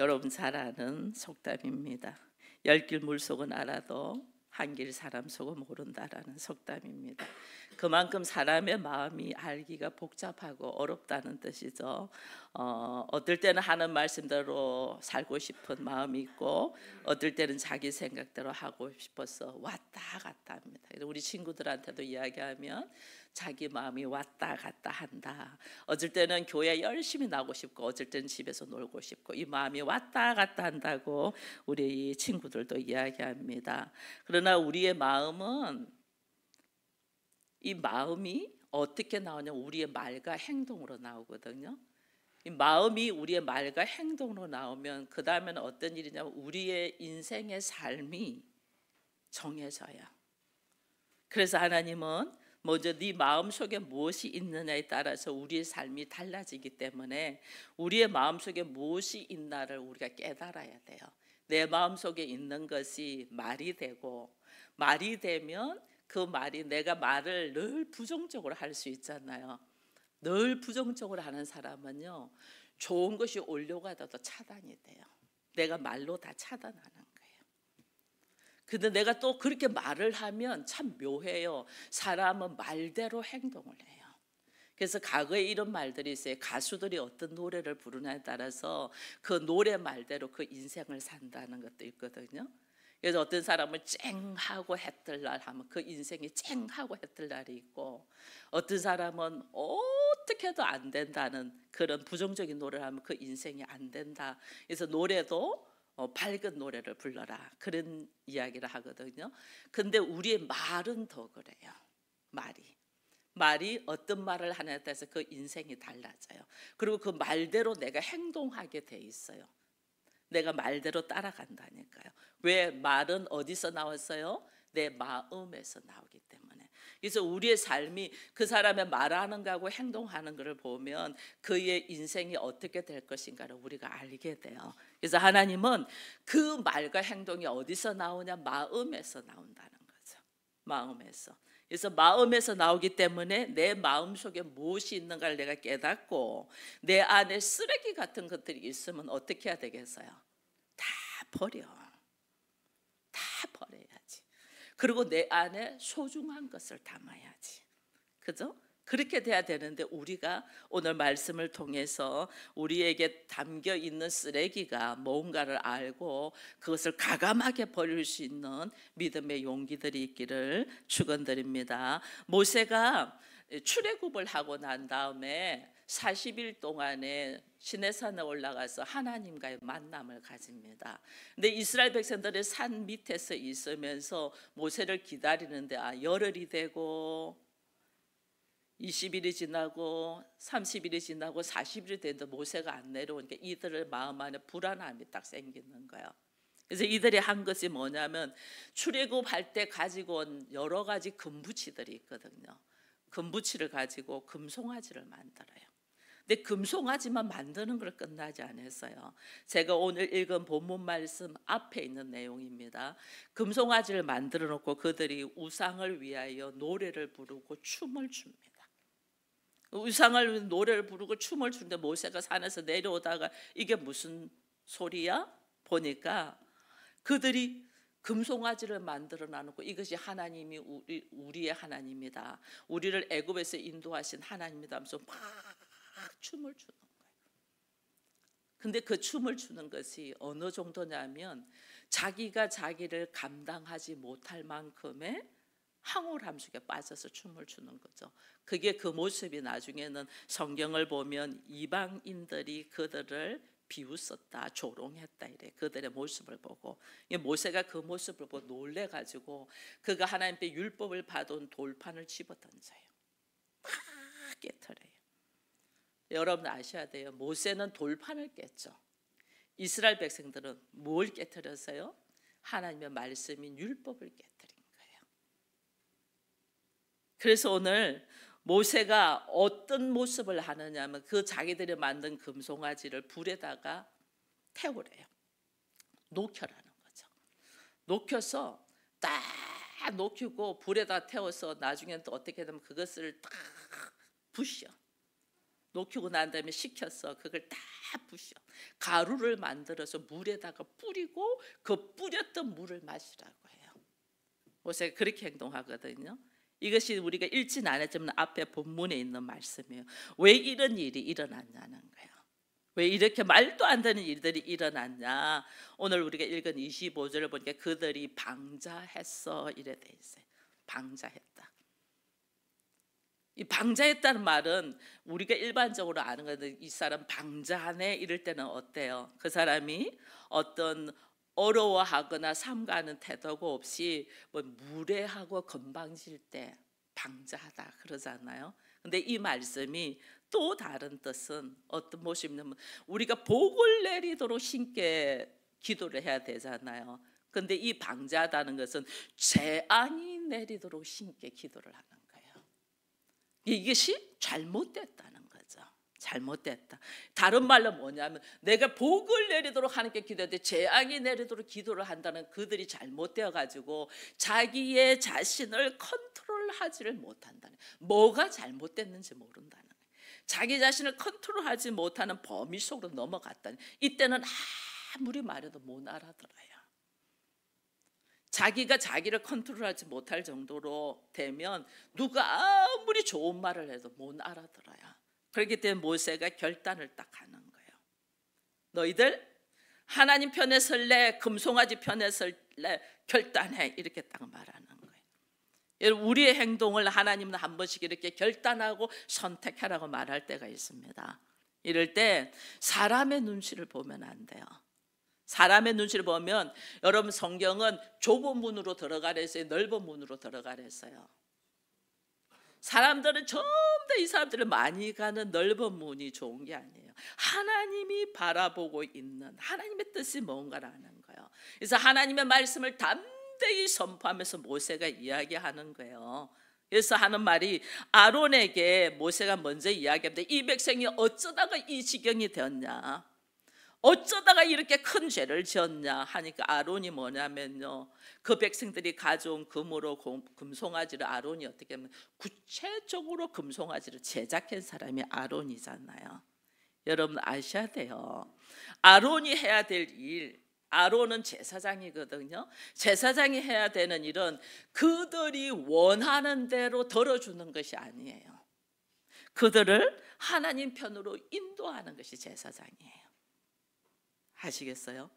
여러분 잘 아는 속담입니다. 열길 물속은 알아도 한길 사람 속은 모른다라는 속담입니다. 그만큼 사람의 마음이 알기가 복잡하고 어렵다는 뜻이죠. 어떨 때는 하는 말씀대로 살고 싶은 마음이 있고, 어떨 때는 자기 생각대로 하고 싶어서 왔다 갔다 합니다. 우리 친구들한테도 이야기하면 자기 마음이 왔다 갔다 한다. 어쩔 때는 교회 열심히 나오고 싶고, 어쩔 때는 집에서 놀고 싶고, 이 마음이 왔다 갔다 한다고 우리 친구들도 이야기합니다. 그러나 우리의 마음은, 이 마음이 어떻게 나오냐, 우리의 말과 행동으로 나오거든요. 이 마음이 우리의 말과 행동으로 나오면 그 다음에는 어떤 일이냐면 우리의 인생의 삶이 정해져요. 그래서 하나님은 먼저 네 마음속에 무엇이 있느냐에 따라서 우리의 삶이 달라지기 때문에 우리의 마음속에 무엇이 있나를 우리가 깨달아야 돼요. 내 마음속에 있는 것이 말이 되고, 말이 되면 그 말이, 내가 말을 늘 부정적으로 할 수 있잖아요. 늘 부정적으로 하는 사람은요, 좋은 것이 오려가다도 차단이 돼요. 내가 말로 다 차단하는 거예요. 근데 내가 또 그렇게 말을 하면 참 묘해요. 사람은 말대로 행동을 해요. 그래서 과거에 이런 말들이 있어요. 가수들이 어떤 노래를 부르냐에 따라서 그 노래 말대로 그 인생을 산다는 것도 있거든요. 그래서 어떤 사람은 쨍하고 해뜰 날 하면 그 인생이 쨍하고 해뜰 날이 있고, 어떤 사람은 어떻게 해도 안 된다는 그런 부정적인 노래를 하면 그 인생이 안 된다. 그래서 노래도 밝은 노래를 불러라, 그런 이야기를 하거든요. 근데 우리의 말은 더 그래요. 말이 어떤 말을 하냐에 따라서 그 인생이 달라져요. 그리고 그 말대로 내가 행동하게 돼 있어요. 내가 말대로 따라간다니까요. 왜? 말은 어디서 나왔어요? 내 마음에서 나오기 때문에. 그래서 우리의 삶이 그 사람의 말하는 거하고 행동하는 것을 보면 그의 인생이 어떻게 될 것인가를 우리가 알게 돼요. 그래서 하나님은 그 말과 행동이 어디서 나오냐? 마음에서 나온다는 거죠. 마음에서. 그래서 마음에서 나오기 때문에 내 마음속에 무엇이 있는가를 내가 깨닫고, 내 안에 쓰레기 같은 것들이 있으면 어떻게 해야 되겠어요? 다 버려야지. 그리고 내 안에 소중한 것을 담아야지. 그죠? 그렇게 돼야 되는데, 우리가 오늘 말씀을 통해서 우리에게 담겨 있는 쓰레기가 뭔가를 알고 그것을 과감하게 버릴 수 있는 믿음의 용기들이 있기를 축원드립니다. 모세가 출애굽을 하고 난 다음에 40일 동안에 시내산에 올라가서 하나님과의 만남을 가집니다. 근데 이스라엘 백성들이 산 밑에서 있으면서 모세를 기다리는데, 열흘이 되고 20일이 지나고 30일이 지나고 40일이 됐는데 모세가 안 내려오니까 이들의 마음 안에 불안함이 딱 생기는 거예요. 그래서 이들이 한 것이 뭐냐면, 출애굽할 때 가지고 온 여러 가지 금부치들이 있거든요. 금부치를 가지고 금송아지를 만들어요. 근데 금송아지만 만드는 걸 끝나지 않았어요. 제가 오늘 읽은 본문 말씀 앞에 있는 내용입니다. 금송아지를 만들어 놓고 그들이 우상을 위하여 노래를 부르고 춤을 춥니다. 우상을 노래를 부르고 춤을 추는데 모세가 산에서 내려오다가 이게 무슨 소리야? 보니까 그들이 금송아지를 만들어 놔놓고 이것이 하나님이 우리의 하나님이다, 우리를 애굽에서 인도하신 하나님이다 하면서 막 춤을 추는 거예요. 근데 그 춤을 추는 것이 어느 정도냐면 자기가 자기를 감당하지 못할 만큼의 황홀함 속에 빠져서 춤을 추는 거죠. 그게 그 모습이 나중에는 성경을 보면 이방인들이 그들을 비웃었다, 조롱했다 이래. 그들의 모습을 보고 모세가 그 모습을 보고 놀래가지고 그가 하나님께 율법을 받은 돌판을 집어 던져요. 막 깨트려요. 여러분 아셔야 돼요. 모세는 돌판을 깼죠. 이스라엘 백성들은 뭘 깨트렸어요? 하나님의 말씀인 율법을 깨트린 거예요. 그래서 오늘 모세가 어떤 모습을 하느냐면 그 자기들이 만든 금송아지를 불에다가 태우래요. 녹여라는 거죠. 녹여서 딱 녹이고 불에다 태워서 나중에는 또 어떻게 되면 그것을 딱 부셔. 녹이고 난 다음에 식혀서 그걸 다 부셔 가루를 만들어서 물에다가 뿌리고 그 뿌렸던 물을 마시라고 해요. 모세가 그렇게 행동하거든요. 이것이 우리가 읽진 않았지만 앞에 본문에 있는 말씀이에요. 왜 이런 일이 일어났냐는 거예요. 왜 이렇게 말도 안 되는 일들이 일어났냐. 오늘 우리가 읽은 25절을 보니까 그들이 방자했어 이래 돼 있어요. 방자했다. 이 방자했다는 말은 우리가 일반적으로 아는 건데 이 사람 방자하네 이럴 때는 어때요? 그 사람이 어떤 어려워하거나 삼가하는 태도가 없이 뭐 무례하고 건방질 때 방자하다 그러잖아요. 근데 이 말씀이 또 다른 뜻은 어떤 모습이냐면 우리가 복을 내리도록 신께 기도를 해야 되잖아요. 근데 이 방자하다는 것은 재앙이 내리도록 신께 기도를 하는 거예요. 이것이 잘못됐다는 거죠. 잘못됐다. 다른 말로 뭐냐면 내가 복을 내리도록 하나님께 기도하는데 재앙이 내리도록 기도를 한다는 그들이 잘못되어 가지고 자기의 자신을 컨트롤하지를 못한다는, 뭐가 잘못됐는지 모른다는 거예요. 자기 자신을 컨트롤하지 못하는 범위 속으로 넘어갔다는, 이때는 아무리 말해도 못 알아들어요. 자기가 자기를 컨트롤하지 못할 정도로 되면 누가 아무리 좋은 말을 해도 못 알아들어요. 그렇기 때문에 모세가 결단을 딱 하는 거예요. 너희들 하나님 편에 설래 금송아지 편에 설래 결단해, 이렇게 딱 말하는 거예요. 우리의 행동을 하나님은 한 번씩 이렇게 결단하고 선택하라고 말할 때가 있습니다. 이럴 때 사람의 눈치를 보면 안 돼요. 사람의 눈치를 보면, 여러분 성경은 좁은 문으로 들어가라 했어요, 넓은 문으로 들어가라 했어요? 사람들은 전부 다 이 사람들을 많이 가는 넓은 문이 좋은 게 아니에요. 하나님이 바라보고 있는 하나님의 뜻이 뭔가라는 거예요. 그래서 하나님의 말씀을 담대히 선포하면서 모세가 이야기하는 거예요. 그래서 하는 말이, 아론에게 모세가 먼저 이야기합니다. 이 백성이 어쩌다가 이 지경이 되었냐, 어쩌다가 이렇게 큰 죄를 지었냐 하니까 아론이 뭐냐면요, 그 백성들이 가져온 금으로 금송아지를 아론이 어떻게 하면 구체적으로 금송아지를 제작한 사람이 아론이잖아요. 여러분 아셔야 돼요. 아론이 해야 될 일, 아론은 제사장이거든요. 제사장이 해야 되는 일은 그들이 원하는 대로 들어주는 것이 아니에요. 그들을 하나님 편으로 인도하는 것이 제사장이에요. 아시겠어요?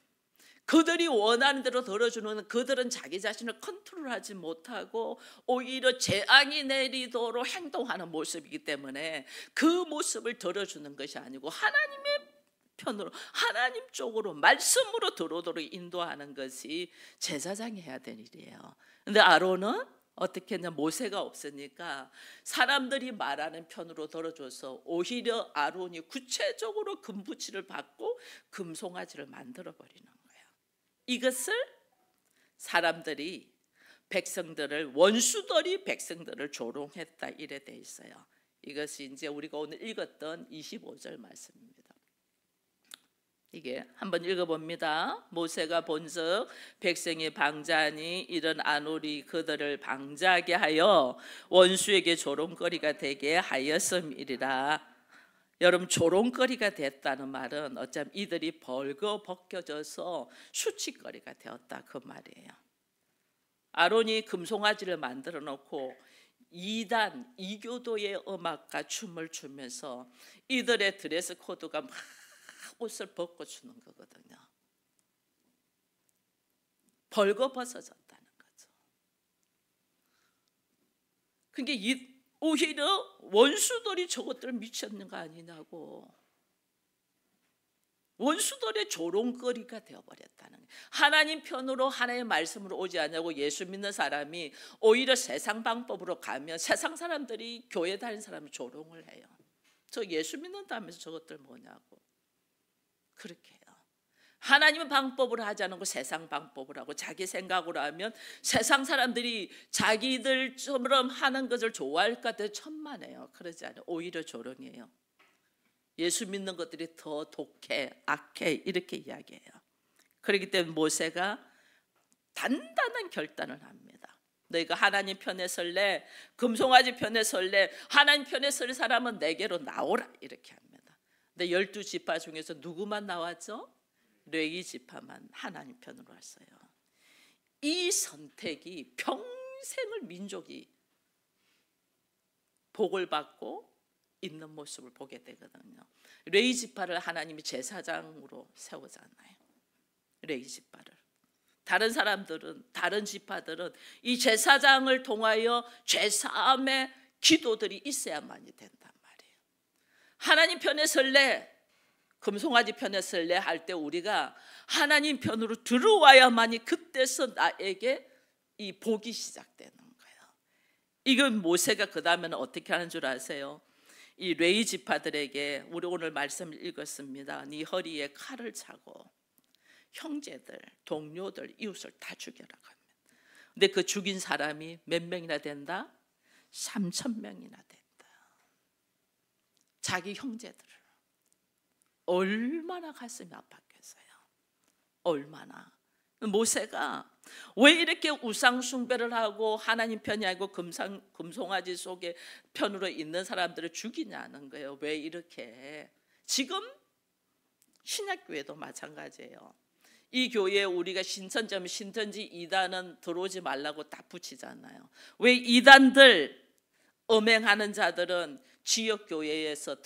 그들이 원하는 대로 들어주는, 그들은 자기 자신을 컨트롤하지 못하고 오히려 재앙이 내리도록 행동하는 모습이기 때문에 그 모습을 들어주는 것이 아니고 하나님의 편으로, 하나님 쪽으로 말씀으로 들어오도록 인도하는 것이 제사장이 해야 될 일이에요. 근데 아론은 어떻게 했냐, 모세가 없으니까 사람들이 말하는 편으로 들어줘서 오히려 아론이 구체적으로 금부치를 받고 금송아지를 만들어 버리는 거예요. 이것을 사람들이 백성들을, 원수들이 백성들을 조롱했다 이래 돼 있어요. 이것이 이제 우리가 오늘 읽었던 25절 말씀입니다. 이게 한번 읽어봅니다. 모세가 본즉 백성이 방자하니 이런 아놀이 그들을 방자하게 하여 원수에게 조롱거리가 되게 하였음이리라. 여러분, 조롱거리가 됐다는 말은 어쩌면 이들이 벌거벗겨져서 수치거리가 되었다 그 말이에요. 아론이 금송아지를 만들어 놓고 이단, 이교도의 음악과 춤을 추면서 이들의 드레스 코드가 막 옷을 벗고 추는 거거든요. 벌거벗어졌다는 거죠. 그러니까 오히려 원수들이 저것들 미쳤는 거 아니냐고, 원수들의 조롱거리가 되어버렸다는 거예요. 하나님 편으로 하나님의 말씀으로 오지 않냐고 예수 믿는 사람이 오히려 세상 방법으로 가면 세상 사람들이, 교회 다니는 사람이 조롱을 해요. 저 예수 믿는다면서 저것들 뭐냐고 그렇게 해요. 하나님의 방법으로 하지 않고 세상 방법을 하고 자기 생각으로 하면 세상 사람들이 자기들처럼 하는 것을 좋아할 것 같아요. 천만에요. 그러지 않아요. 오히려 조롱이에요. 예수 믿는 것들이 더 독해, 악해, 이렇게 이야기해요. 그렇기 때문에 모세가 단단한 결단을 합니다. 너희가 하나님 편에 설래, 금송아지 편에 설래, 하나님 편에 설 사람은 내게로 나오라 이렇게 합니다. 근데 12지파 중에서 누구만 나왔죠? 레위 지파만 하나님 편으로 왔어요. 이 선택이 평생을 민족이 복을 받고 있는 모습을 보게 되거든요. 레위 지파를 하나님이 제사장으로 세우잖아요. 레위 지파를. 다른 사람들은, 다른 지파들은 이 제사장을 통하여 죄사함의 기도들이 있어야만이 된단 말이에요. 하나님 편에 설래, 금송아지 편에 설래 할 때 우리가 하나님 편으로 들어와야만이 그때서 나에게 이 복이 시작되는 거예요. 이건 모세가 그 다음에는 어떻게 하는 줄 아세요? 이 레위 지파들에게, 우리 오늘 말씀을 읽었습니다. 네 허리에 칼을 차고 형제들, 동료들, 이웃을 다 죽여라 합니다. 근데 그 죽인 사람이 몇 명이나 된다? 3,000명이나 된다. 자기 형제들을. 얼마나 가슴이 아팠겠어요. 얼마나. 모세가 왜 이렇게 우상 숭배를 하고 하나님 편이 아니고 금송아지 속에 편으로 있는 사람들을 죽이냐는 거예요. 왜 이렇게. 지금 신약교회도 마찬가지예요. 이 교회에 우리가 신천지하면 신천지 이단은 들어오지 말라고 딱 붙이잖아요. 왜 이단들 음행하는 자들은 지역교회에서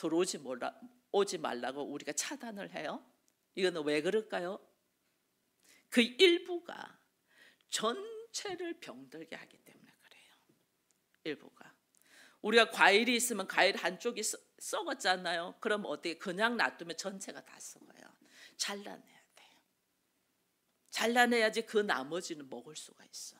오지 말라고 우리가 차단을 해요? 이거는 왜 그럴까요? 그 일부가 전체를 병들게 하기 때문에 그래요. 일부가. 우리가 과일이 있으면 과일 한쪽이 썩었잖아요. 그럼 어떻게 그냥 놔두면 전체가 다 썩어요. 잘라내야 돼요. 잘라내야지 그 나머지는 먹을 수가 있어.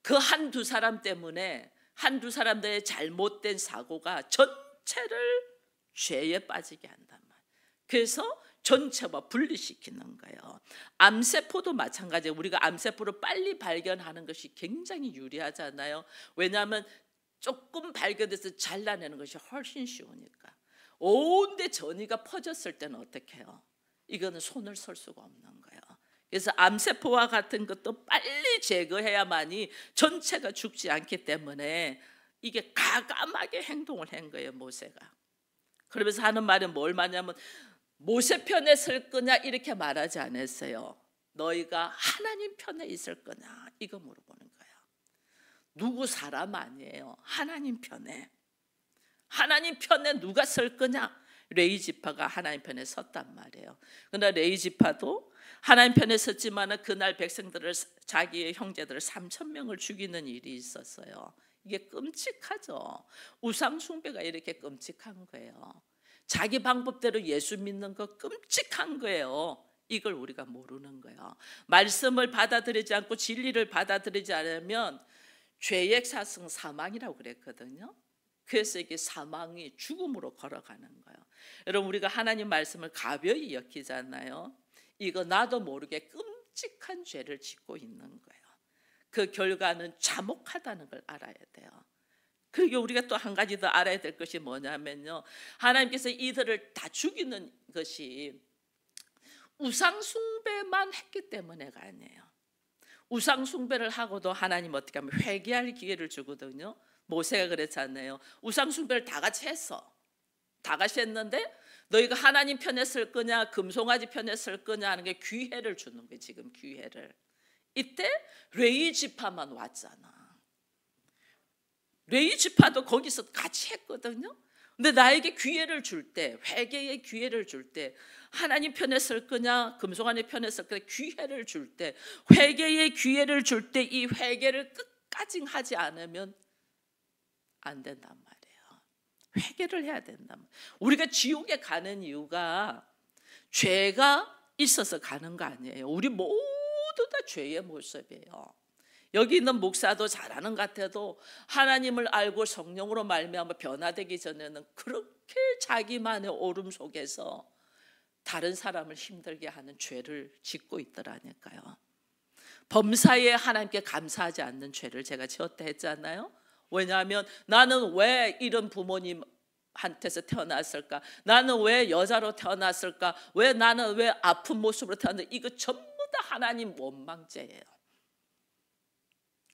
그 한두 사람 때문에 한두 사람들의 잘못된 사고가 전체를 죄에 빠지게 한단 말이에요. 그래서 전체와 분리시키는 거예요. 암세포도 마찬가지예요. 우리가 암세포를 빨리 발견하는 것이 굉장히 유리하잖아요. 왜냐하면 조금 발견돼서 잘라내는 것이 훨씬 쉬우니까. 온데 전이가 퍼졌을 때는 어떻게 해요? 이거는 손을 쓸 수가 없는 거예요. 그래서 암세포와 같은 것도 빨리 제거해야만이 전체가 죽지 않기 때문에 이게 가감하게 행동을 한 거예요, 모세가. 그러면서 하는 말은 뭘 말하냐면 모세 편에 설 거냐 이렇게 말하지 않았어요. 너희가 하나님 편에 있을 거냐 이거 물어보는 거예요. 누구 사람 아니에요. 하나님 편에. 하나님 편에 누가 설 거냐? 레위 지파가 하나님 편에 섰단 말이에요. 그러나 레위 지파도 하나님 편에 섰지만 그날 백성들을, 자기의 형제들을 3,000명을 죽이는 일이 있었어요. 이게 끔찍하죠. 우상 숭배가 이렇게 끔찍한 거예요. 자기 방법대로 예수 믿는 거 끔찍한 거예요. 이걸 우리가 모르는 거예요. 말씀을 받아들이지 않고 진리를 받아들이지 않으면 죄의 사승 사망이라고 그랬거든요. 그래서 이게 사망이 죽음으로 걸어가는 거예요. 여러분, 우리가 하나님 말씀을 가벼이 여기잖아요. 이거 나도 모르게 끔찍한 죄를 짓고 있는 거예요. 그 결과는 참혹하다는 걸 알아야 돼요. 그리고 우리가 또 한 가지 더 알아야 될 것이 뭐냐면요, 하나님께서 이들을 다 죽이는 것이 우상 숭배만 했기 때문에가 아니에요. 우상 숭배를 하고도 하나님 어떻게 하면 회개할 기회를 주거든요. 모세가 그랬잖아요. 우상 숭배를 다 같이 했어. 다 같이 했는데 너희가 하나님 편에 설 거냐 금송아지 편에 설 거냐 하는 게 기회를 주는 거예요. 지금 기회를. 이때 레위 지파만 왔잖아. 레위 지파도 거기서 같이 했거든요. 근데 나에게 기회를 줄 때, 회개의 기회를 줄 때, 하나님 편에 설 거냐 금송아지 편에 설 거냐 기회를 줄 때, 회개의 기회를 줄 때 이 회개를 끝까지 하지 않으면 안 된단 말이에요. 회개를 해야 된단 말이에요. 우리가 지옥에 가는 이유가 죄가 있어서 가는 거 아니에요. 우리 모두 다 죄의 모습이에요. 여기 있는 목사도 잘하는 것 같아도 하나님을 알고 성령으로 말미암아 변화되기 전에는 그렇게 자기만의 오름 속에서 다른 사람을 힘들게 하는 죄를 짓고 있더라니까요. 범사에 하나님께 감사하지 않는 죄를 제가 지었다 했잖아요. 왜냐하면 나는 왜 이런 부모님한테서 태어났을까? 나는 왜 여자로 태어났을까? 나는 왜 아픈 모습으로 태어났을까? 이거 전부 다 하나님 원망죄예요.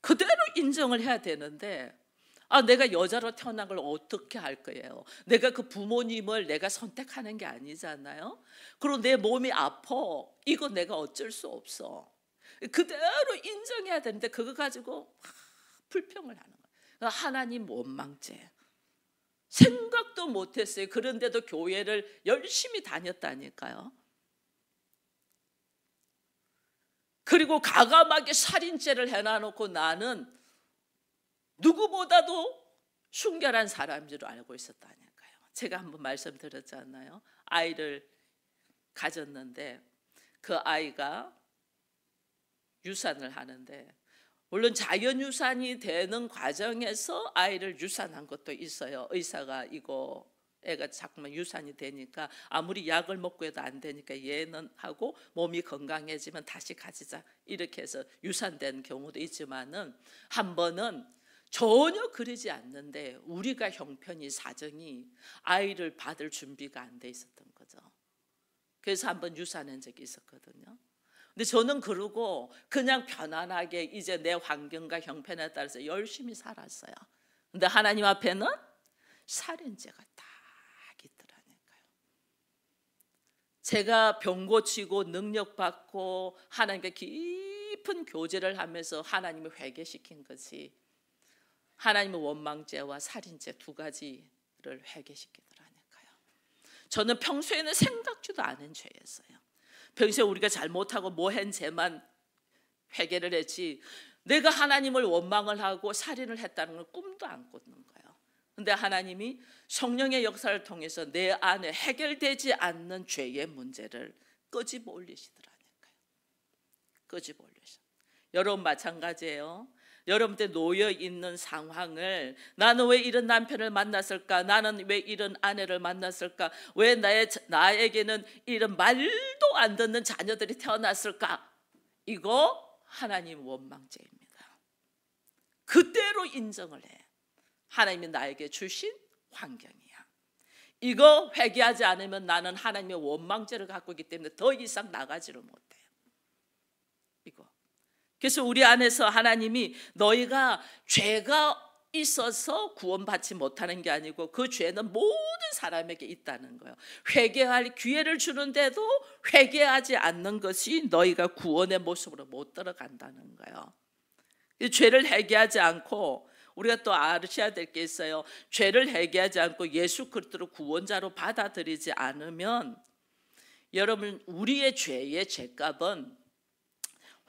그대로 인정을 해야 되는데, 내가 여자로 태어난 걸 어떻게 할 거예요? 내가 그 부모님을 내가 선택하는 게 아니잖아요. 그리고 내 몸이 아파. 이거 내가 어쩔 수 없어. 그대로 인정해야 되는데 그거 가지고 불평을 하는 거예요. 하나님 원망죄. 생각도 못했어요. 그런데도 교회를 열심히 다녔다니까요. 그리고 가감하게 살인죄를 해놔놓고 나는 누구보다도 순결한 사람인 줄 알고 있었다니까요. 제가 한번 말씀드렸잖아요. 아이를 가졌는데 그 아이가 유산을 하는데, 물론 자연유산이 되는 과정에서 아이를 유산한 것도 있어요. 의사가 이거 애가 자꾸만 유산이 되니까 아무리 약을 먹고 해도 안 되니까 얘는 하고 몸이 건강해지면 다시 가지자 이렇게 해서 유산된 경우도 있지만은, 한 번은 전혀 그러지 않는데 우리가 형편이 사정이 아이를 받을 준비가 안 돼 있었던 거죠. 그래서 한번 유산한 적이 있었거든요. 근데 저는 그러고 그냥 편안하게 이제 내 환경과 형편에 따라서 열심히 살았어요. 근데 하나님 앞에는 살인죄가 딱 있더라니까요. 제가 병 고치고 능력받고 하나님과 깊은 교제를 하면서 하나님을 회개시킨 것이 하나님의 원망죄와 살인죄 두 가지를 회개시키더라니까요. 저는 평소에는 생각지도 않은 죄였어요. 평소에 우리가 잘못하고 뭐한 죄만 회개를 했지, 내가 하나님을 원망을 하고 살인을 했다는 걸 꿈도 안 꿨는 거예요. 근데 하나님이 성령의 역사를 통해서 내 안에 해결되지 않는 죄의 문제를 끄집어 올리시더라니까요. 끄집어 올리셔. 여러분 마찬가지예요. 여러분들 놓여 있는 상황을, 나는 왜 이런 남편을 만났을까? 나는 왜 이런 아내를 만났을까? 왜 나에게는 이런 말도 안 듣는 자녀들이 태어났을까? 이거 하나님 원망죄입니다. 그대로 인정을 해. 하나님이 나에게 주신 환경이야. 이거 회개하지 않으면 나는 하나님의 원망죄를 갖고 있기 때문에 더 이상 나가지를 못해요. 이거. 그래서 우리 안에서 하나님이 너희가 죄가 있어서 구원받지 못하는 게 아니고 그 죄는 모든 사람에게 있다는 거예요. 회개할 기회를 주는데도 회개하지 않는 것이 너희가 구원의 모습으로 못 들어간다는 거예요. 죄를 회개하지 않고, 우리가 또 아셔야 될 게 있어요. 죄를 회개하지 않고 예수 그리스도를 구원자로 받아들이지 않으면, 여러분 우리의 죄의 죄값은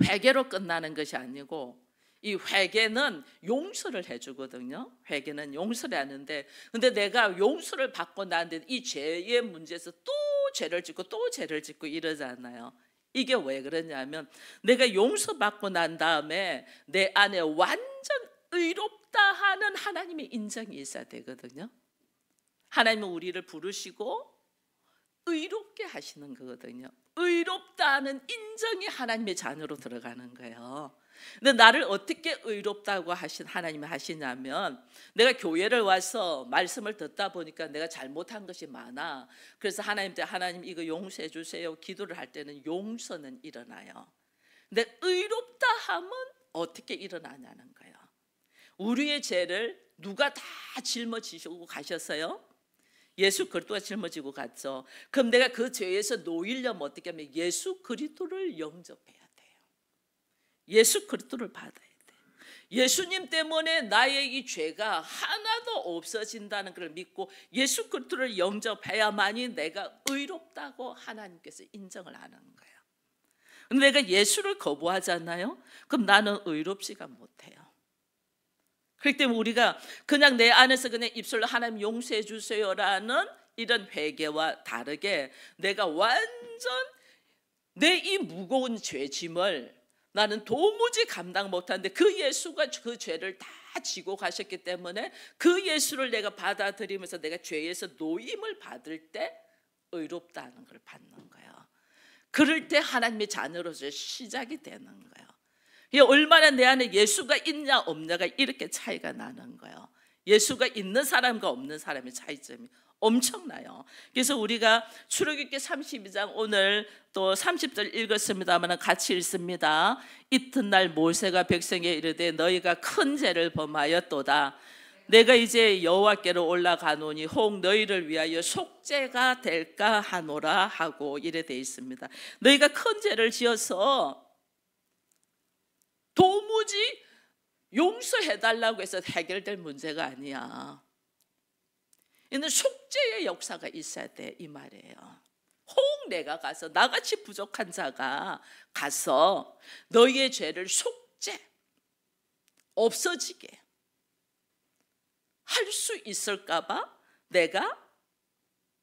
회개로 끝나는 것이 아니고, 이 회개는 용서를 해주거든요. 회개는 용서를 하는데, 근데 내가 용서를 받고 나는데 이 죄의 문제에서 또 죄를 짓고 또 죄를 짓고 이러잖아요. 이게 왜 그러냐면, 내가 용서받고 난 다음에 내 안에 완전 의롭다 하는 하나님의 인정이 있어야 되거든요. 하나님은 우리를 부르시고 의롭게 하시는 거거든요. 의롭다는 인정이 하나님의 자녀로 들어가는 거예요. 근데 나를 어떻게 의롭다고 하나님이 하시냐면, 내가 교회를 와서 말씀을 듣다 보니까 내가 잘못한 것이 많아. 그래서 하나님한테 하나님 이거 용서해 주세요 기도를 할 때는 용서는 일어나요. 근데 의롭다 하면 어떻게 일어나냐는 거예요. 우리의 죄를 누가 다 짊어지시고 가셨어요? 예수 그리스도가 짊어지고 갔죠. 그럼 내가 그 죄에서 놓이려면 어떻게 하면 예수 그리스도를 영접해야 돼요. 예수 그리스도를 받아야 돼요. 예수님 때문에 나의 이 죄가 하나도 없어진다는 걸 믿고 예수 그리스도를 영접해야만이 내가 의롭다고 하나님께서 인정을 하는 거예요. 근데 내가 예수를 거부하잖아요. 그럼 나는 의롭지가 못해요. 그렇기 때문에 우리가 그냥 내 안에서 그냥 입술로 하나님 용서해 주세요라는 이런 회개와 다르게, 내가 완전 내 이 무거운 죄짐을 나는 도무지 감당 못하는데 그 예수가 그 죄를 다 지고 가셨기 때문에 그 예수를 내가 받아들이면서 내가 죄에서 노임을 받을 때 의롭다는 걸 받는 거예요. 그럴 때 하나님의 자녀로서 시작이 되는 거예요. 얼마나 내 안에 예수가 있냐 없냐가 이렇게 차이가 나는 거예요. 예수가 있는 사람과 없는 사람의 차이점이 엄청나요. 그래서 우리가 출애굽기 32장 오늘 또 30절 읽었습니다만 같이 읽습니다. 이튿날 모세가 백성에 이르되 너희가 큰 죄를 범하였도다. 내가 이제 여호와께로 올라가노니 혹 너희를 위하여 속죄가 될까 하노라 하고 이래 돼 있습니다. 너희가 큰 죄를 지어서 도무지 용서해달라고 해서 해결될 문제가 아니야. 이는 속죄의 역사가 있어야 돼 이 말이에요. 혹 내가 가서 나같이 부족한 자가 가서 너희의 죄를 속죄 없어지게 할 수 있을까 봐 내가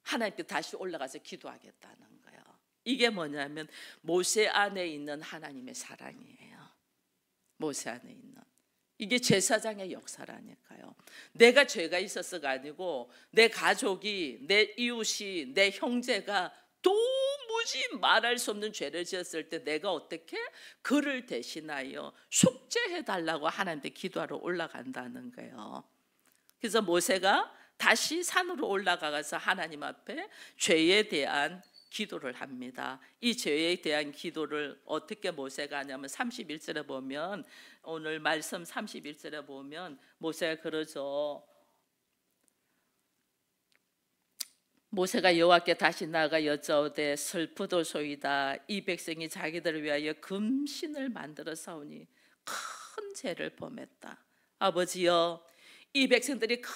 하나님께 다시 올라가서 기도하겠다는 거예요. 이게 뭐냐면 모세 안에 있는 하나님의 사랑이에요. 모세 안에 있는 이게 제사장의 역사라니까요. 내가 죄가 있어서가 아니고 내 가족이, 내 이웃이, 내 형제가 도무지 말할 수 없는 죄를 지었을 때 내가 어떻게 그를 대신하여 속죄해달라고 하나님께 기도하러 올라간다는 거예요. 그래서 모세가 다시 산으로 올라가서 하나님 앞에 죄에 대한 기도를 합니다. 이 죄에 대한 기도를 어떻게 모세가 하냐면 31절에 보면 오늘 말씀 31절에 보면 모세가 그러죠. 모세가 여호와께 다시 나아가 여짜오되 슬프도소이다. 이 백성이 자기들을 위하여 금신을 만들어 사오니 큰 죄를 범했다. 아버지여 이 백성들이 큰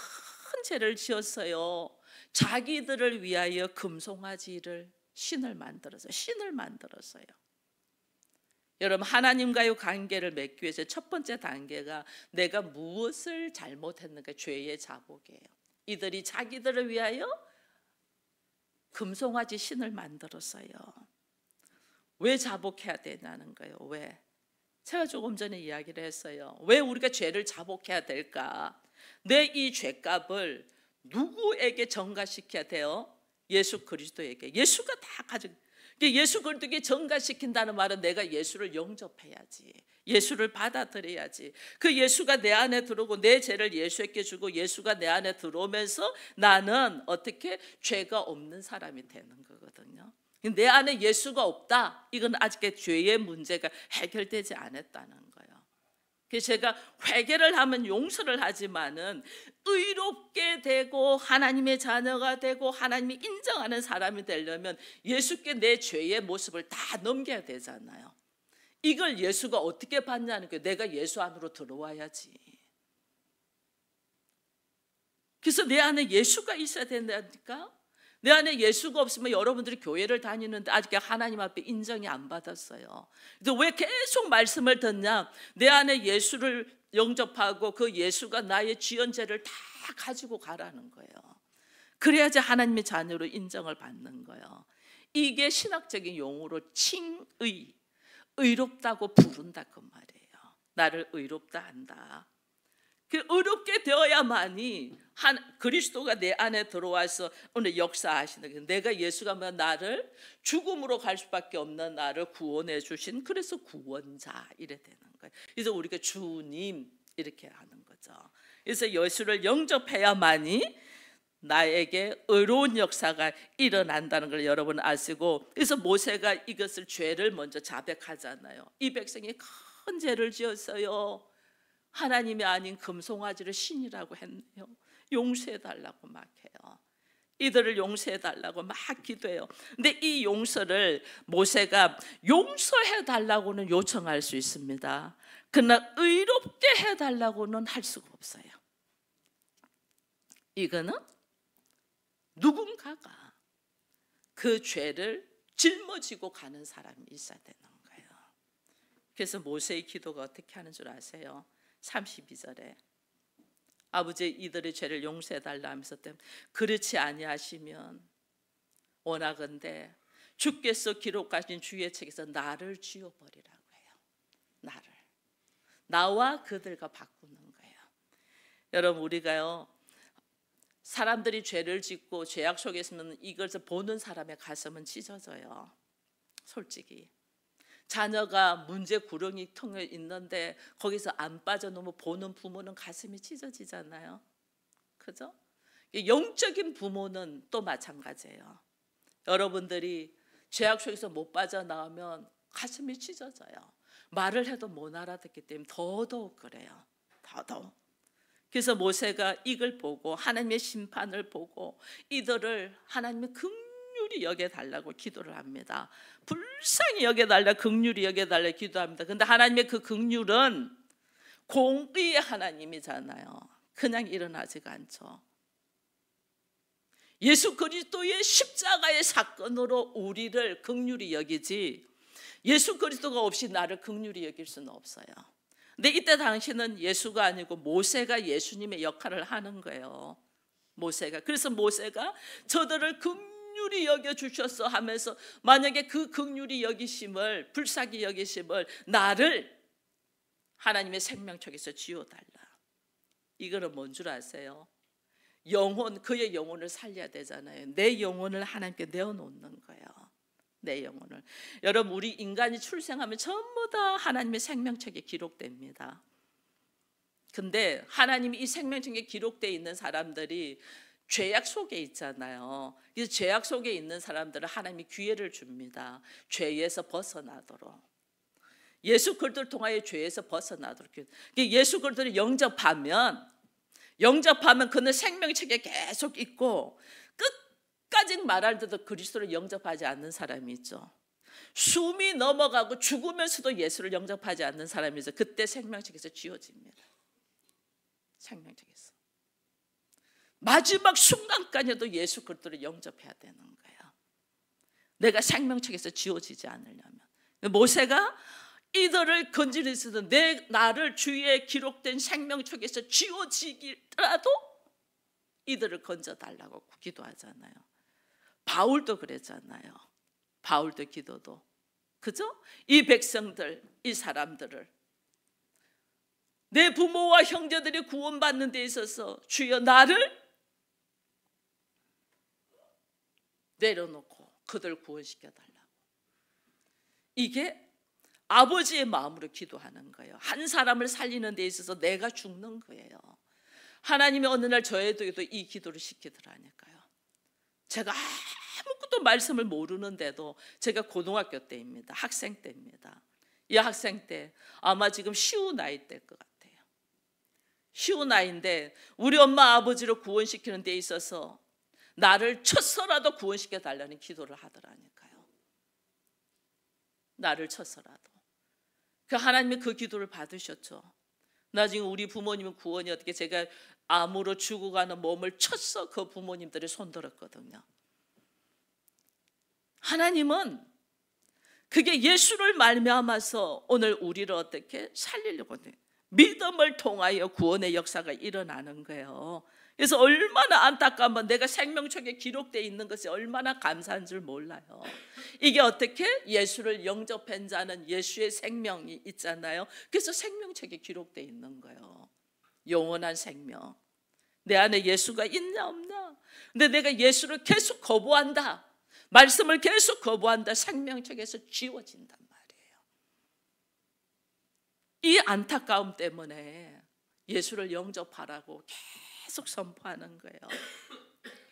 죄를 지었어요. 자기들을 위하여 금송아지를 신을 만들었어요. 여러분 하나님과의 관계를 맺기 위해서 첫 번째 단계가 내가 무엇을 잘못했는가 죄의 자복이에요. 이들이 자기들을 위하여 금송아지 신을 만들었어요. 왜 자복해야 되냐는 거예요. 왜? 제가 조금 전에 이야기를 했어요. 왜 우리가 죄를 자복해야 될까? 내 이 죄값을 누구에게 전가시켜야 돼요? 예수 그리스도에게. 예수가 다 가지고 예수 그리스도에게 전가시킨다는 말은 내가 예수를 영접해야지. 예수를 받아들여야지. 그 예수가 내 안에 들어오고 내 죄를 예수에게 주고 예수가 내 안에 들어오면서 나는 어떻게 죄가 없는 사람이 되는 거거든요. 내 안에 예수가 없다. 이건 아직 죄의 문제가 해결되지 않았다는 거예요. 그래서 제가 회개를 하면 용서를 하지만은 의롭게 되고 하나님의 자녀가 되고 하나님이 인정하는 사람이 되려면 예수께 내 죄의 모습을 다 넘겨야 되잖아요. 이걸 예수가 어떻게 받냐는 거예요. 내가 예수 안으로 들어와야지. 그래서 내 안에 예수가 있어야 된다니까. 내 안에 예수가 없으면 여러분들이 교회를 다니는데 아직 하나님 앞에 인정이 안 받았어요. 그래서 왜 계속 말씀을 듣냐? 내 안에 예수를 영접하고 그 예수가 나의 지연죄를 다 가지고 가라는 거예요. 그래야지 하나님의 자녀로 인정을 받는 거예요. 이게 신학적인 용어로 칭의, 의롭다고 부른다 그 말이에요. 나를 의롭다 한다. 그 의롭게 되어야만이 그리스도가 내 안에 들어와서 오늘 역사하시는 거예요. 내가 예수가 나를 죽음으로 갈 수밖에 없는 나를 구원해 주신 그래서 구원자 이래 되는 거예요. 그래서 우리가 주님 이렇게 하는 거죠. 그래서 예수를 영접해야만이 나에게 의로운 역사가 일어난다는 걸 여러분 아시고, 그래서 모세가 이것을 죄를 먼저 자백하잖아요. 이 백성이 큰 죄를 지었어요. 하나님이 아닌 금송아지를 신이라고 했네요. 용서해달라고 막 해요. 이들을 용서해달라고 막 기도해요. 근데 이 용서를 모세가 용서해달라고는 요청할 수 있습니다. 그러나 의롭게 해달라고는 할 수가 없어요. 이거는 누군가가 그 죄를 짊어지고 가는 사람이 있어야 되는 거예요. 그래서 모세의 기도가 어떻게 하는 줄 아세요? 32절에 아버지 이들의 죄를 용서해달라 하면서 그렇지 아니하시면 원하건대 주께서 기록하신 주의 책에서 나를 지워버리라고 해요. 나와 그들과 바꾸는 거예요. 여러분 우리가요 사람들이 죄를 짓고 죄악 속에 있으면 이것을 보는 사람의 가슴은 찢어져요. 솔직히 자녀가 문제 구렁이 통에 있는데 거기서 안 빠져놓으면 보는 부모는 가슴이 찢어지잖아요. 그죠? 영적인 부모는 또 마찬가지예요. 여러분들이 죄악 속에서 못 빠져나오면 가슴이 찢어져요. 말을 해도 못 알아듣기 때문에 더더욱 그래요. 더더욱. 그래서 모세가 이걸 보고 하나님의 심판을 보고 이들을 하나님의 긍휼히 여겨달라고 기도를 합니다. 불쌍히 여겨달라, 긍휼히 여겨달라 기도합니다. 그런데 하나님의 그 긍휼은 공의의 하나님이잖아요. 그냥 일어나지가 않죠. 예수 그리스도의 십자가의 사건으로 우리를 긍휼히 여기지, 예수 그리스도가 없이 나를 긍휼히 여길 수는 없어요. 근데 이때 당시는 예수가 아니고 모세가 예수님의 역할을 하는 거예요. 모세가. 그래서 모세가 저들을 긍휼히 여겨주셨어 하면서, 만약에 그 긍휼히 여기심을, 불쌍히 여기심을 나를 하나님의 생명책에서 지워달라. 이거는 뭔 줄 아세요? 영혼, 그의 영혼을 살려야 되잖아요. 내 영혼을 하나님께 내어놓는 거예요. 내 영혼을. 여러분, 우리 인간이 출생하면 전부 다 하나님의 생명책에 기록됩니다. 근데 하나님이 이 생명책에 기록되어 있는 사람들이 죄악 속에 있잖아요. 그래서 죄악 속에 있는 사람들은 하나님이 기회를 줍니다. 죄에서 벗어나도록. 예수 그리스도를 통하여 죄에서 벗어나도록. 예수 그리스도를 영접하면 그는 생명책에 계속 있고, 끝까지 말할때도 그리스도를 영접하지 않는 사람이 있죠. 숨이 넘어가고 죽으면서도 예수를 영접하지 않는 사람이 있죠. 그때 생명책에서 지워집니다. 생명책에서 마지막 순간까지도 예수 그리스도를 영접해야 되는 거예요. 내가 생명책에서 지워지지 않으려면. 모세가 이들을 건지리서도 나를 주위에 기록된 생명책에서 지워지기라도 이들을 건져달라고 기도하잖아요. 바울도 그랬잖아요. 바울도 기도도. 그죠? 이 백성들, 이 사람들을, 내 부모와 형제들이 구원받는 데 있어서 주여 나를 내려놓고 그들 구원시켜달라고. 이게 아버지의 마음으로 기도하는 거예요. 한 사람을 살리는 데 있어서 내가 죽는 거예요. 하나님이 어느 날 저에도 이 기도를 시키더라니까요. 제가 아무것도 말씀을 모르는데도, 제가 고등학교 때입니다. 학생 때입니다. 이 학생 때 아마 지금 시우 나이 때일 것 같아요. 시우 나이인데 우리 엄마 아버지를 구원시키는 데 있어서 나를 쳐서라도 구원시켜 달라는 기도를 하더라니까요. 나를 쳐서라도. 그 하나님이 그 기도를 받으셨죠. 나중에 우리 부모님은 구원이 어떻게, 제가 암으로 죽어가는 몸을 쳤어 그 부모님들이 손들었거든요. 하나님은 그게 예수를 말미암아서 오늘 우리를 어떻게 살리려고 해요. 믿음을 통하여 구원의 역사가 일어나는 거예요. 그래서 얼마나 안타까우면, 내가 생명책에 기록되어 있는 것이 얼마나 감사한 줄 몰라요. 이게 어떻게? 예수를 영접한 자는 예수의 생명이 있잖아요. 그래서 생명책에 기록되어 있는 거예요. 영원한 생명. 내 안에 예수가 있냐 없냐. 근데 내가 예수를 계속 거부한다, 말씀을 계속 거부한다, 생명책에서 지워진단 말이에요. 이 안타까움 때문에 예수를 영접하라고 계속 선포하는 거예요.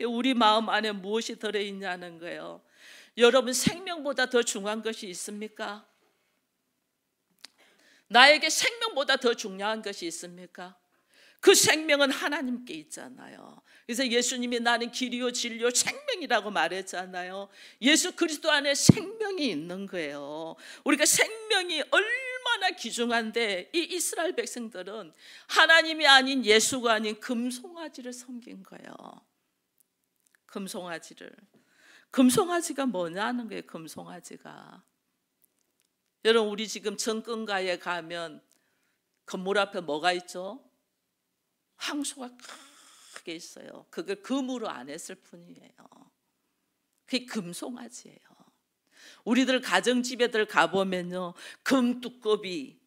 우리 마음 안에 무엇이 들어있냐는 거예요. 여러분, 생명보다 더 중요한 것이 있습니까? 나에게 생명보다 더 중요한 것이 있습니까? 그 생명은 하나님께 있잖아요. 그래서 예수님이 나는 길이요 진리요 생명이라고 말했잖아요. 예수 그리스도 안에 생명이 있는 거예요. 우리가 생명이 얼마나 귀중한데, 이 이스라엘 백성들은 하나님이 아닌, 예수가 아닌 금송아지를 섬긴 거예요. 금송아지가 뭐냐는 거예요. 금송아지가. 여러분, 우리 지금 정권가에 가면 건물 앞에 뭐가 있죠? 황소가 크게 있어요. 그걸 금으로 안 했을 뿐이에요. 그게 금송아지예요. 우리들 가정집에들 가보면요, 금두꺼비,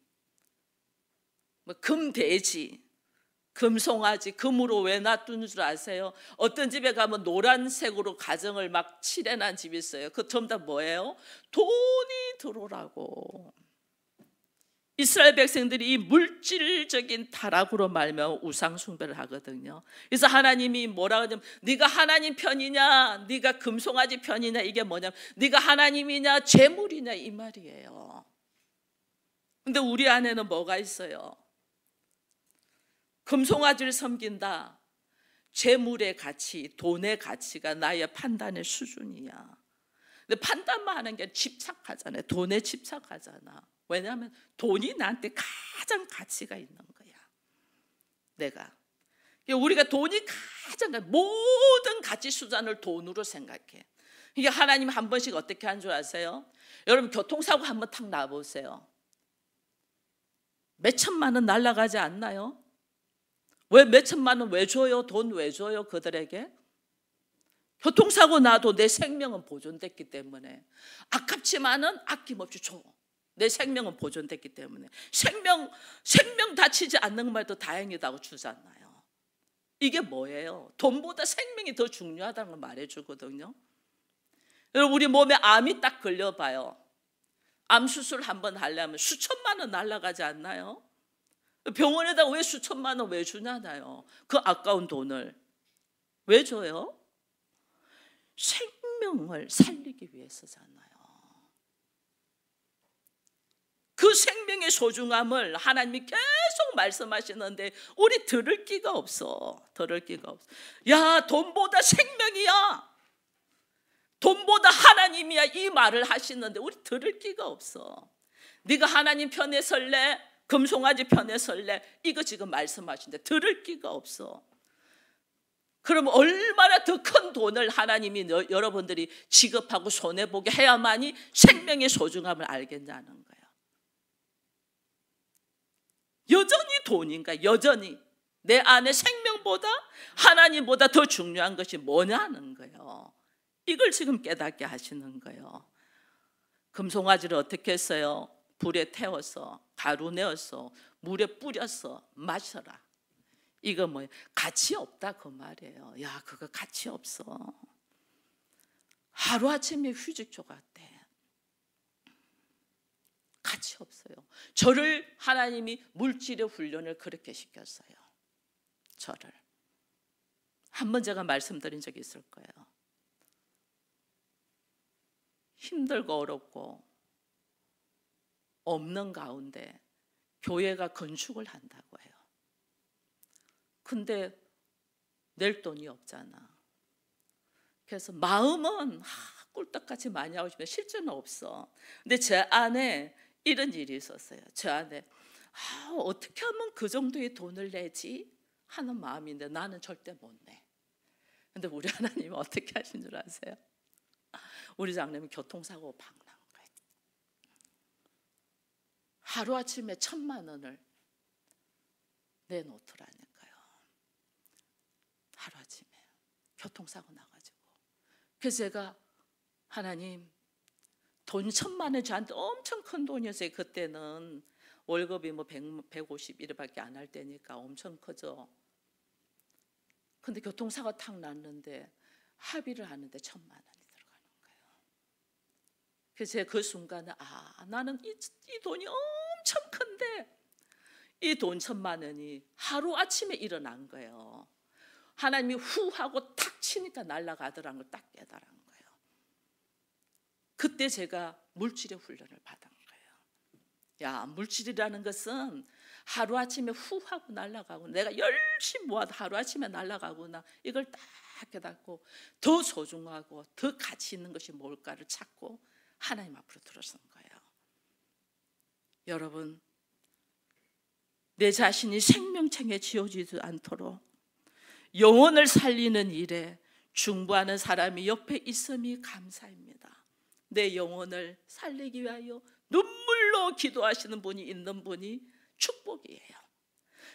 금돼지, 금송아지, 금으로 왜 놔두는 줄 아세요? 어떤 집에 가면 노란색으로 가정을 막 칠해놓은 집이 있어요. 그 전부 다 뭐예요? 돈이 들어오라고. 이스라엘 백성들이 이 물질적인 타락으로 말미암아 우상 숭배를 하거든요. 그래서 하나님이 뭐라고 하냐면 네가 하나님 편이냐, 네가 금송아지 편이냐, 이게 뭐냐면 네가 하나님이냐 재물이냐 이 말이에요. 근데 우리 안에는 뭐가 있어요? 금송아지를 섬긴다. 재물의 가치, 돈의 가치가 나의 판단의 수준이야. 근데 판단만 하는 게 집착하잖아요. 돈에 집착하잖아. 왜냐하면 돈이 나한테 가장 가치가 있는 거야. 내가 우리가 돈이 가장 모든 가치 수단을 돈으로 생각해. 이게 하나님 한 번씩 어떻게 한 줄 아세요? 여러분 교통사고 한번 탁 놔보세요. 몇 천만 원 날아가지 않나요? 왜 몇 천만 원 왜 줘요? 돈 왜 줘요? 그들에게? 교통사고 나도 내 생명은 보존됐기 때문에 아깝지만은 아낌없이 줘. 내 생명은 보존됐기 때문에 생명 다치지 않는 말도 다행이다고 주잖아요. 이게 뭐예요? 돈보다 생명이 더 중요하다는 걸 말해주거든요. 여러분 우리 몸에 암이 딱 걸려봐요. 암 수술 한번 하려면 수천만 원 날아가지 않나요? 병원에다 왜 수천만 원 왜 주냐나요? 그 아까운 돈을 왜 줘요? 생명을 살리기 위해서잖아요. 그 생명의 소중함을 하나님이 계속 말씀하시는데 우리 들을 기가 없어. 들을 기가 없어. 야, 돈보다 생명이야. 돈보다 하나님이야. 이 말을 하시는데 우리 들을 기가 없어. 네가 하나님 편에 설래? 금송아지 편에 설래? 이거 지금 말씀하시는데 들을 기가 없어. 그럼 얼마나 더 큰 돈을 하나님이 여러분들이 지급하고 손해보게 해야만이 생명의 소중함을 알겠냐는 거예요. 여전히 돈인가? 여전히 내 안에 생명보다 하나님보다 더 중요한 것이 뭐냐는 거예요. 이걸 지금 깨닫게 하시는 거예요. 금송아지를 어떻게 했어요? 불에 태워서 가루 내어서 물에 뿌려서 마셔라. 이거 뭐예요? 가치 없다 그 말이에요. 야, 그거 가치 없어. 하루아침에 휴직 조각돼. 가치 없어요. 저를 하나님이 물질의 훈련을 그렇게 시켰어요. 저를. 한번 제가 말씀드린 적이 있을 거예요. 힘들고 어렵고 없는 가운데 교회가 건축을 한다고 해요. 근데 낼 돈이 없잖아. 그래서 마음은 꿀떡같이 많이 하고 싶은데 실제는 없어. 근데 제 안에 이런 일이 있었어요. 제 안에 어떻게 하면 그 정도의 돈을 내지 하는 마음인데 나는 절대 못 내. 근데 우리 하나님은 어떻게 하신 줄 아세요? 우리 장님은 교통사고 박 난 거예요. 하루아침에 1,000만 원을 내놓더라니까요. 하루아침에 교통사고 나가지고. 그래서 제가 하나님 돈 1,000만 원 저한테 엄청 큰 돈이었어요. 그때는 월급이 뭐 150 이렇게밖에 안 할 때니까 엄청 크죠. 근데 교통사고 탁 났는데 합의를 하는데 1,000만 원이 들어가는 거예요. 그래서 제가 그 순간에 나는 이 돈이 엄청 큰데 이 돈 1,000만 원이 하루아침에 일어난 거예요. 하나님이 후 하고 탁 치니까 날아가더라는 걸 딱 깨달은 거예요. 그때 제가 물질의 훈련을 받은 거예요. 야, 물질이라는 것은 하루아침에 후 하고 날아가고 내가 열심히 모아도 하루아침에 날아가구나. 이걸 딱 깨닫고 더 소중하고 더 가치 있는 것이 뭘까를 찾고 하나님 앞으로 들어선 거예요. 여러분, 내 자신이 생명책에 지어지지 않도록 영혼을 살리는 일에 중보하는 사람이 옆에 있음이 감사입니다. 내 영혼을 살리기 위하여 눈물로 기도하시는 분이 있는 분이 축복이에요.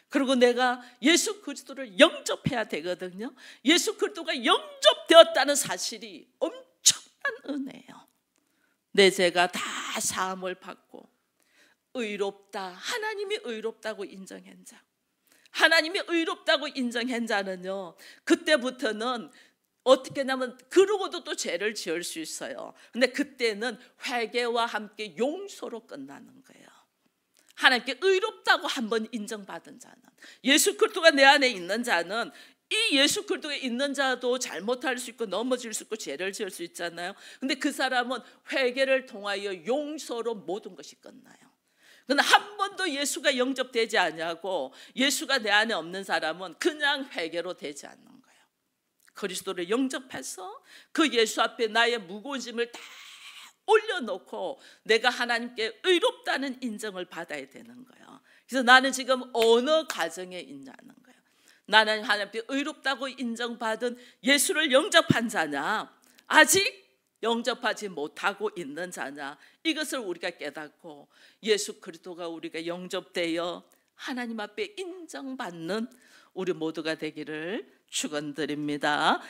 그리고 내가 예수 그리스도를 영접해야 되거든요. 예수 그리스도가 영접되었다는 사실이 엄청난 은혜예요. 내 죄가 다 사함을 받고 의롭다, 하나님이 의롭다고 인정한 자, 하나님이 의롭다고 인정한 자는요, 그때부터는 어떻게 하냐면 그러고도 또 죄를 지을 수 있어요. 근데 그때는 회개와 함께 용서로 끝나는 거예요. 하나님께 의롭다고 한번 인정받은 자는, 예수 그리스도가 내 안에 있는 자는, 이 예수 그리스도에 있는 자도 잘못할 수 있고 넘어질 수 있고 죄를 지을 수 있잖아요. 근데 그 사람은 회개를 통하여 용서로 모든 것이 끝나요. 그러나 한 번도 예수가 영접되지 않냐고, 예수가 내 안에 없는 사람은 그냥 회개로 되지 않는 거예요. 그리스도를 영접해서 그 예수 앞에 나의 무거운 짐을 다 올려놓고 내가 하나님께 의롭다는 인정을 받아야 되는 거예요. 그래서 나는 지금 어느 가정에 있냐는 거예요. 나는 하나님께 의롭다고 인정받은 예수를 영접한 자냐, 아직 영접하지 못하고 있는 자냐, 이것을 우리가 깨닫고 예수 그리스도가 우리가 영접되어 하나님 앞에 인정받는 우리 모두가 되기를 축원드립니다.